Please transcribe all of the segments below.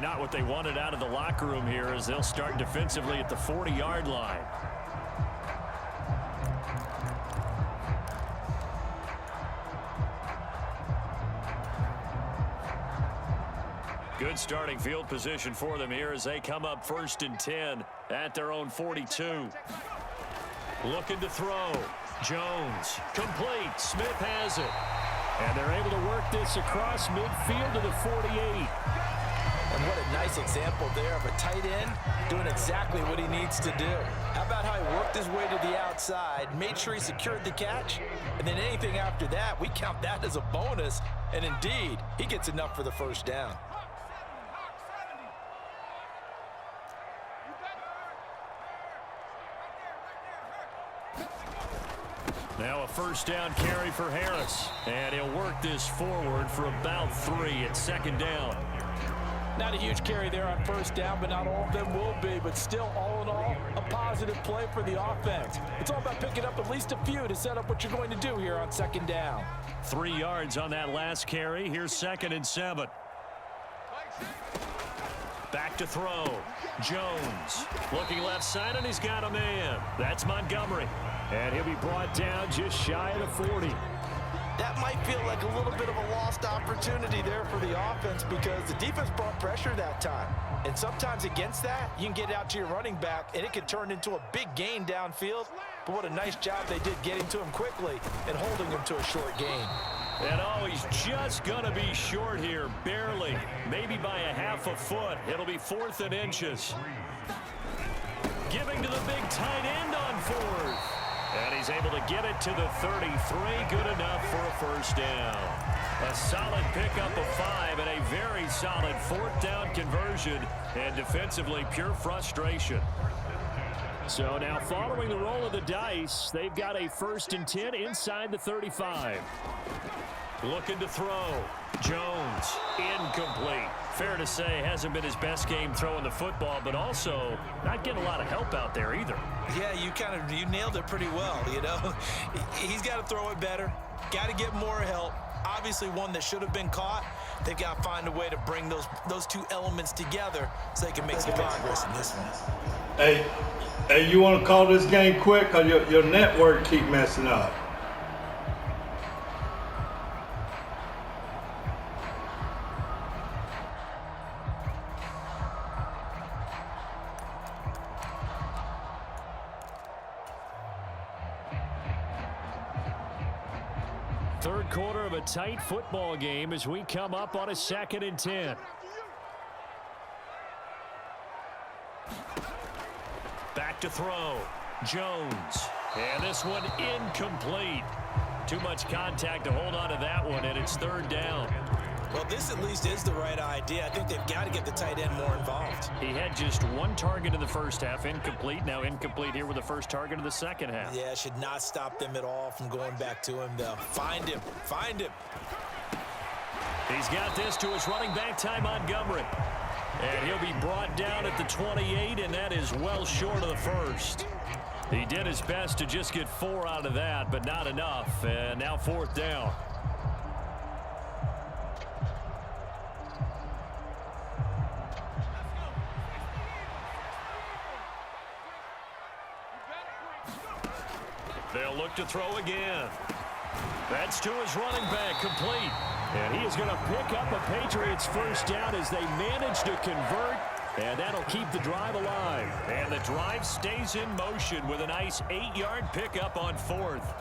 Maybe not what they wanted out of the locker room here as they'll start defensively at the 40-yard line. Good starting field position for them here as they come up 1st and 10 at their own 42. Looking to throw. Jones. Complete. Smith has it. And they're able to work this across midfield to the 48. And what a nice example there of a tight end doing exactly what he needs to do. How about how he worked his way to the outside, made sure he secured the catch, and then anything after that, we count that as a bonus. And indeed, he gets enough for the first down. Now a first down carry for Harris. And he'll work this forward for about 3 at 2nd down. Not a huge carry there on first down, but not all of them will be. But still, all in all, a positive play for the offense. It's all about picking up at least a few to set up what you're going to do here on 2nd down. 3 yards on that last carry. Here's 2nd and 7. Back to throw. Jones looking left side, and he's got a man. That's Montgomery. And he'll be brought down just shy of the 40. That might feel like a little bit of a lost opportunity there for the offense because the defense brought pressure that time. And sometimes against that, you can get out to your running back, and it can turn into a big gain downfield. But what a nice job they did getting to him quickly and holding him to a short gain. And oh, he's just going to be short here, barely. Maybe by a half a foot. It'll be 4th and inches. Giving to the big tight end on 4th. And he's able to get it to the 33. Good enough for a first down. A solid pickup of 5 and a very solid 4th down conversion. And defensively, pure frustration. So now following the roll of the dice, they've got a 1st and 10 inside the 35. Looking to throw. Jones, incomplete. Fair to say, hasn't been his best game throwing the football, but also not getting a lot of help out there either. Yeah, you nailed it pretty well, you know. He's got to throw it better. Got to get more help. Obviously one that should have been caught. They've got to find a way to bring those two elements together so they can make some progress in this one. Hey, you want to call this game quick or your network keep messing up? Third quarter of a tight football game as we come up on a 2nd and 10. Back to throw. Jones. And this one incomplete. Too much contact to hold on to that one, and it's 3rd down. Well, this at least is the right idea. I think they've got to get the tight end more involved. He had just 1 target in the first half, incomplete. Now incomplete here with the first target of the second half. Yeah, should not stop them at all from going back to him, though. Find him. Find him. He's got this to his running back, Ty Montgomery. And he'll be brought down at the 28, and that is well short of the first. He did his best to just get 4 out of that, but not enough. And now 4th down. They'll look to throw again. That's to his running back, complete. And he is going to pick up a Patriots first down as they manage to convert. And that'll keep the drive alive. And the drive stays in motion with a nice 8-yard pickup on 4th.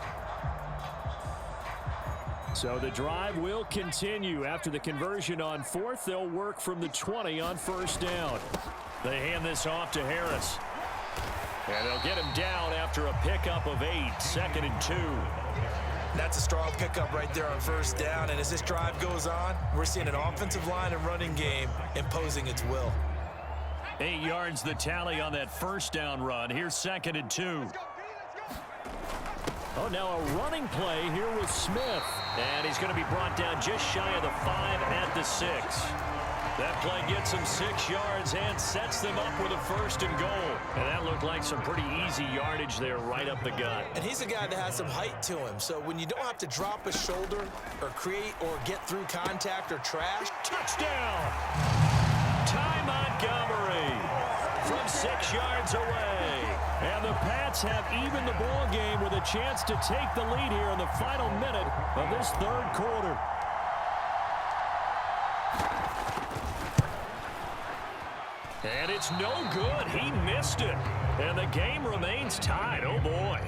So the drive will continue. After the conversion on 4th, they'll work from the 20 on first down. They hand this off to Harris. And they'll get him down after a pickup of 8, 2nd and 2. That's a strong pickup right there on first down. And as this drive goes on, we're seeing an offensive line and running game imposing its will. 8 yards the tally on that first down run. Here's 2nd and 2. Oh, now a running play here with Smith. And he's going to be brought down just shy of the 5 at the 6. That play gets him 6 yards and sets them up with a 1st and goal. And that looked like some pretty easy yardage there right up the gut. And he's a guy that has some height to him. So when you don't have to drop a shoulder or create or get through contact or trash. Touchdown! Ty Montgomery from 6 yards away. And the Pats have evened the ball game with a chance to take the lead here in the final minute of this third quarter. And it's no good. He missed it. And the game remains tied. Oh, boy.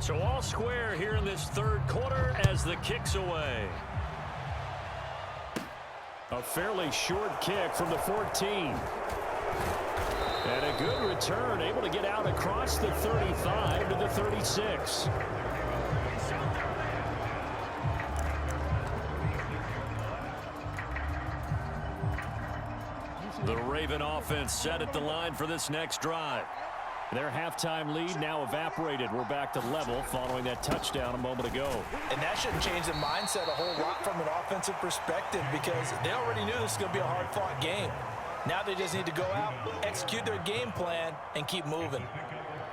So all square here in this third quarter as the kick's away. A fairly short kick from the 14. And a good return, able to get out across the 35 to the 36. The Raven offense set at the line for this next drive. Their halftime lead now evaporated. We're back to level following that touchdown a moment ago. And that shouldn't change the mindset a whole lot from an offensive perspective because they already knew this was going to be a hard-fought game. Now they just need to go out, execute their game plan, and keep moving.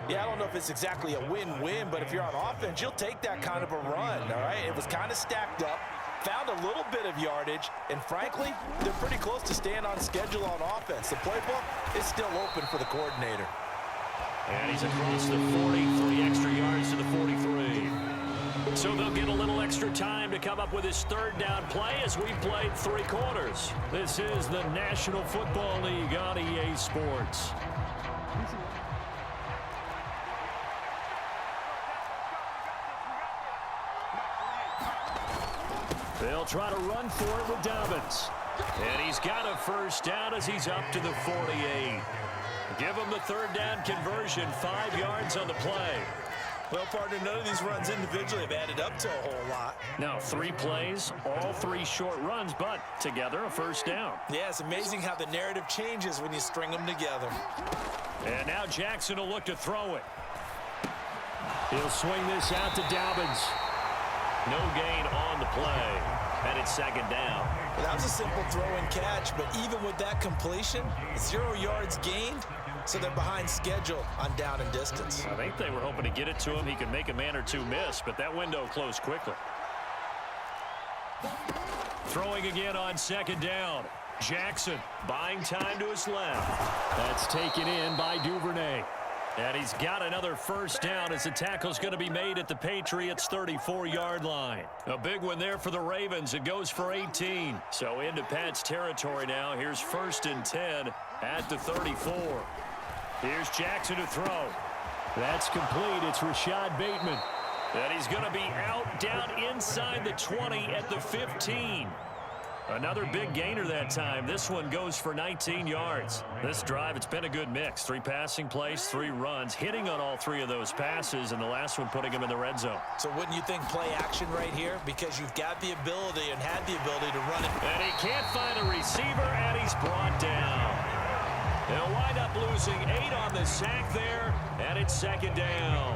Yeah, I don't know if it's exactly a win-win, but if you're on offense, you'll take that kind of a run, all right? It was kind of stacked up, found a little bit of yardage, and frankly, they're pretty close to staying on schedule on offense. The playbook is still open for the coordinator. And he's across the 43 extra yards to the 43. So they'll get a little extra time to come up with his third down play as we played 3 quarters. This is the National Football League on EA Sports. They'll try to run for it with Dobbins. And he's got a first down as he's up to the 48. Give him the third down conversion, 5 yards on the play. Well, partner, none of these runs individually have added up to a whole lot. Now, 3 plays, all 3 short runs, but together a first down. Yeah, it's amazing how the narrative changes when you string them together. And now Jackson will look to throw it. He'll swing this out to Dobbins. No gain on the play, and it's second down. Well, that was a simple throw and catch, but even with that completion, 0 yards gained, so they're behind schedule on down and distance. I think they were hoping to get it to him. He could make a man or 2 miss, but that window closed quickly. Throwing again on second down. Jackson buying time to his left. That's taken in by Duvernay. And he's got another first down as the tackle's going to be made at the Patriots' 34-yard line. A big one there for the Ravens. It goes for 18. So into Pat's territory now. Here's 1st and 10 at the 34. Here's Jackson to throw. That's complete. It's Rashad Bateman. And he's going to be out down inside the 20 at the 15. Another big gainer that time. This one goes for 19 yards. This drive, it's been a good mix. 3 passing plays, 3 runs, hitting on all 3 of those passes, and the last one putting him in the red zone. So wouldn't you think play action right here? Because you've got the ability and had the ability to run it. And he can't find a receiver, and he's brought down. They'll wind up losing 8 on the sack there, and it's second down.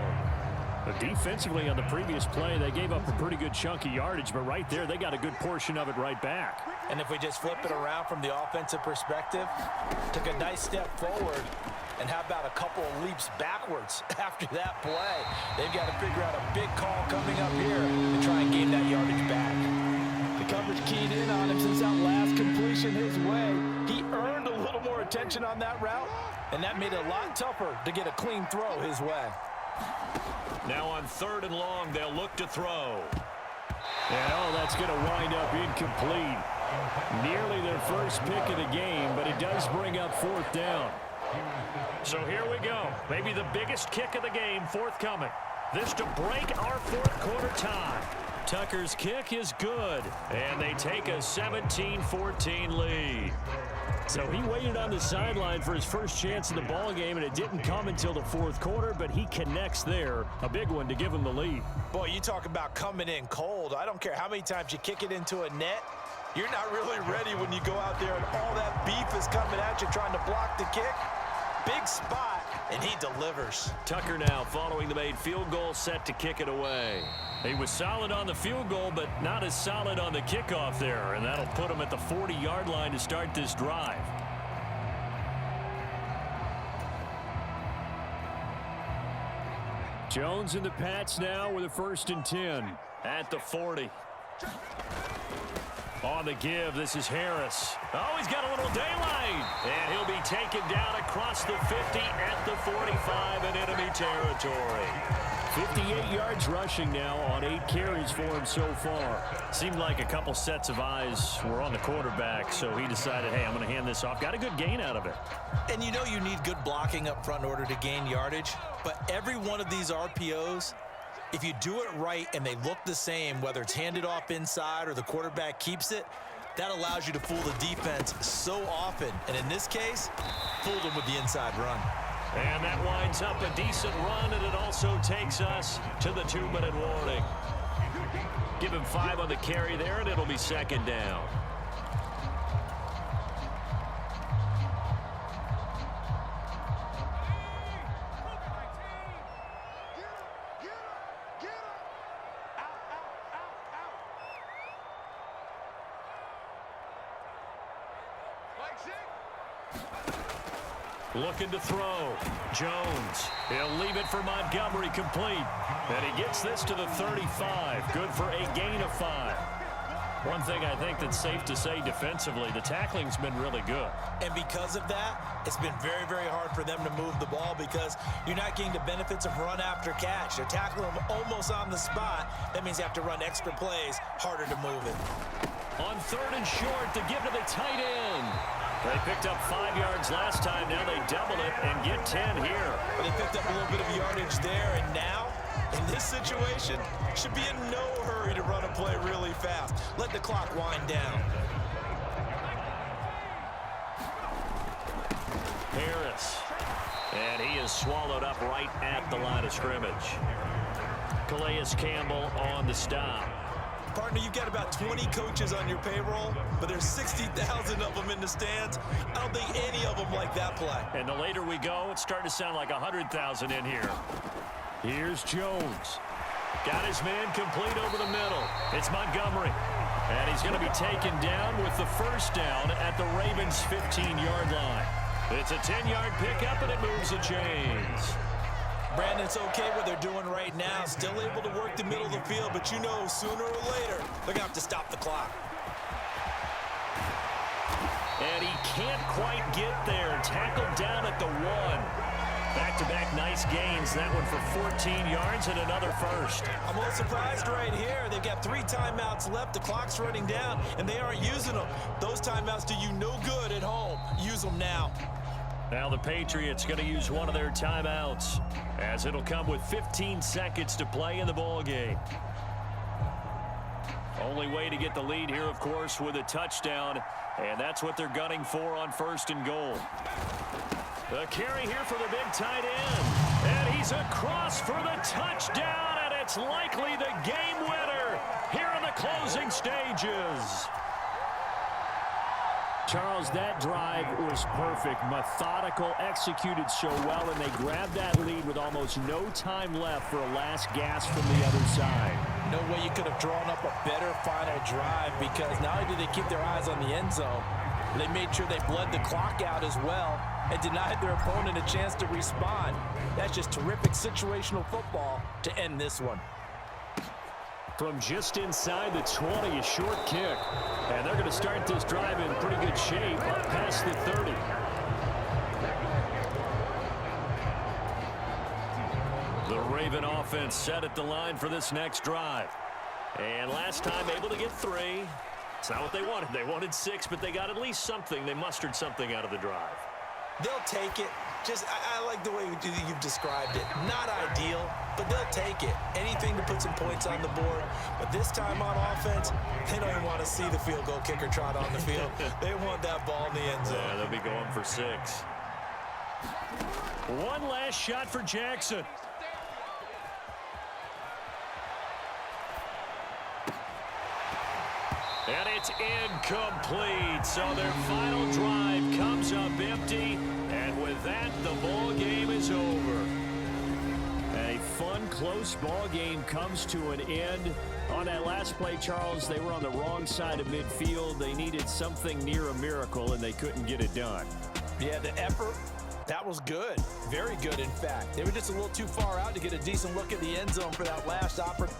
Defensively on the previous play, they gave up a pretty good chunk of yardage, but right there, they got a good portion of it right back. And if we just flip it around from the offensive perspective, took a nice step forward, and how about a couple of leaps backwards after that play? They've got to figure out a big call coming up here to try and gain that yardage back. The coverage keyed in on him since that last completion his way. He earned a little more attention on that route, and that made it a lot tougher to get a clean throw his way. Now on 3rd and long, they'll look to throw. And that's going to wind up incomplete. Nearly their first pick of the game, but it does bring up 4th down. So here we go. Maybe the biggest kick of the game forthcoming. This to break our 4th quarter tie. Tucker's kick is good, and they take a 17-14 lead. So he waited on the sideline for his first chance in the ball game, and it didn't come until the 4th quarter, but he connects there. A big one to give him the lead. Boy, you talk about coming in cold. I don't care how many times you kick it into a net. You're not really ready when you go out there and all that beef is coming at you trying to block the kick. Big spot, and he delivers. Tucker now following the made field goal, set to kick it away. He was solid on the field goal, but not as solid on the kickoff there, and that'll put him at the 40-yard line to start this drive. Jones in the Pats now with a 1st and 10 at the 40. On the give, this is Harris. Oh, he's got a little daylight. And he'll be taken down across the 50 at the 45 in enemy territory. 58 yards rushing now on 8 carries for him so far. Seemed like a couple sets of eyes were on the quarterback, so he decided, hey, I'm going to hand this off. Got a good gain out of it. And you know you need good blocking up front in order to gain yardage, but every one of these RPOs, if you do it right and they look the same, whether it's handed off inside or the quarterback keeps it, that allows you to fool the defense so often. And in this case, fooled them with the inside run. And that winds up a decent run, and it also takes us to the 2-minute warning. Give him 5 on the carry there, and it'll be 2nd down. Looking to throw. Jones. He'll leave it for Montgomery, complete. And he gets this to the 35. Good for a gain of 5. One thing I think that's safe to say defensively, the tackling's been really good. And because of that, it's been very, very hard for them to move the ball because you're not getting the benefits of run after catch. They're tackling them almost on the spot. That means you have to run extra plays, harder to move it. On 3rd and short to give to the tight end. They picked up 5 yards last time. Now they double it and get 10 here. But they picked up a little bit of yardage there, and now, in this situation, should be in no hurry to run a play really fast. Let the clock wind down. Harris. And he is swallowed up right at the line of scrimmage. Calais Campbell on the stop. Partner, you've got about 20 coaches on your payroll, but there's 60,000 of them in the stands. I don't think any of them like that play. And the later we go, it's starting to sound like 100,000 in here. Here's Jones. Got his man complete over the middle. It's Montgomery. And he's going to be taken down with the 1st down at the Ravens' 15-yard line. It's a 10-yard pickup, and it moves the chains. Brandon, it's okay what they're doing right now. Still able to work the middle of the field, but you know sooner or later they're going to have to stop the clock. And he can't quite get there. Tackled down at the 1. Back-to-back nice gains. That one for 14 yards and another 1st. I'm a little surprised right here. They've got 3 timeouts left. The clock's running down, and they aren't using them. Those timeouts do you no good at home. Use them now. Now the Patriots going to use one of their timeouts, as it'll come with 15 seconds to play in the ball game. Only way to get the lead here, of course, with a touchdown, and that's what they're gunning for on 1st and goal. The carry here for the big tight end, and he's across for the touchdown, and it's likely the game winner here in the closing stages. Charles, that drive was perfect, methodical, executed so well, and they grabbed that lead with almost no time left for a last gasp from the other side. No way you could have drawn up a better final drive, because not only did they keep their eyes on the end zone, they made sure they bled the clock out as well and denied their opponent a chance to respond. That's just terrific situational football to end this one. From just inside the 20, a short kick. And they're going to start this drive in pretty good shape up past the 30. The Raven offense set at the line for this next drive. And last time able to get 3. It's not what they wanted. They wanted 6, but they got at least something. They mustered something out of the drive. They'll take it. I like the way you've described it. Not ideal, but they'll take it. Anything to put some points on the board. But this time on offense, they don't even want to see the field goal kicker trot on the field. They want that ball in the end zone. Yeah, they'll be going for 6. One last shot for Jackson. And it's incomplete. So their final drive comes up empty. And with that, the ball game is over. A fun, close ball game comes to an end. On that last play, Charles, they were on the wrong side of midfield. They needed something near a miracle, and they couldn't get it done. Yeah, the effort That was good. Very good, in fact. They were just a little too far out to get a decent look at the end zone for that last opportunity.